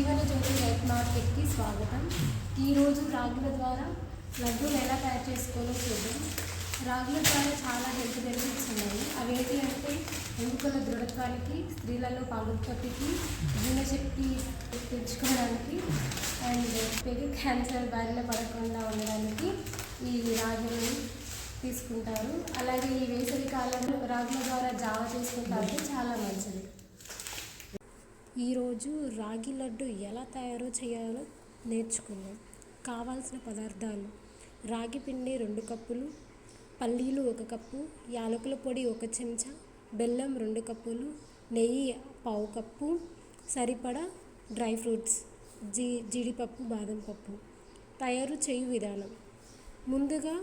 జీవనజ్యోతి రైతు మార్కెట్కి స్వాగతం. ఈరోజు రాగుల ద్వారా లడ్డూలు ఎలా తయారు చేసుకోవాలో చూద్దాం. రాగుల ద్వారా చాలా హెల్త్ బెనిఫిట్స్ ఉన్నాయి. అవేంటి అంటే ఎముకల దృఢత్వానికి, స్త్రీలలో పాలుత్పత్తికి, జీర్ణశక్తి తెచ్చుకోవడానికి అండ్ పెరుగు క్యాన్సర్ బారిన పడకుండా ఉండడానికి ఈ రాగులను తీసుకుంటారు. అలాగే ఈ వేసవి కాలంలో రాగుల ద్వారా జావ చేసుకుంటారు, చాలా మంచిది. ఈరోజు రాగి లడ్డు ఎలా తయారు చేయాలో నేర్చుకుందాం. కావాల్సిన పదార్థాలు: రాగి పిండి 2 కప్పులు, పల్లీలు 1 కప్పు, యాలకుల పొడి 1 చెంచా, బెల్లం 2 కప్పులు, నెయ్యి 1/2 కప్పు, సరిపడా డ్రై ఫ్రూట్స్ జీడిపప్పు, బాదం పప్పు. తయారు చేయు విధానం: ముందుగా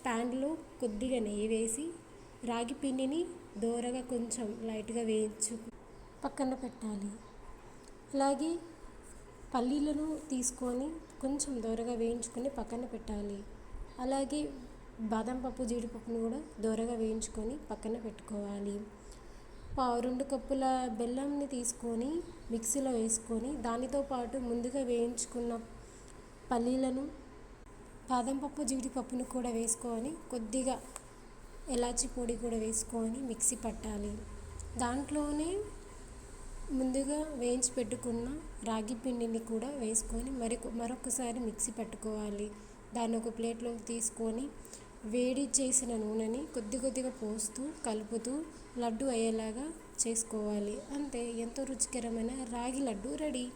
ప్యాన్లో కొద్దిగా నెయ్యి వేసి రాగి పిండిని దోరగా కొంచెం లైట్గా వేయించు పక్కన పెట్టాలి. అలాగే పల్లీలను తీసుకొని కొంచెం దోరగా వేయించుకొని పక్కన పెట్టాలి. అలాగే బాదం పప్పు, జీడిపప్పును కూడా దోరగా వేయించుకొని పక్కన పెట్టుకోవాలి. 2 కప్పుల బెల్లంని తీసుకొని మిక్సీలో వేసుకొని దానితో పాటు ముందుగా వేయించుకున్న పల్లీలను, బాదం పప్పు, జీడిపప్పును కూడా వేసుకొని కొద్దిగా ఇలాచీ పొడి కూడా వేసుకొని మిక్సీ పట్టాలి. దాంట్లోనే ముందుగా వేయించి పెట్టుకున్న రాగి పిండిని కూడా వేసుకొని మరొకసారి మిక్సీ పట్టుకోవాలి. దాన్ని ఒక ప్లేట్లోకి తీసుకొని వేడి చేసిన నూనెని కొద్దిగా పోస్తూ కలుపుతూ లడ్డు అయ్యేలాగా చేసుకోవాలి. అంతే, ఎంతో రుచికరమైన రాగి లడ్డు రెడీ.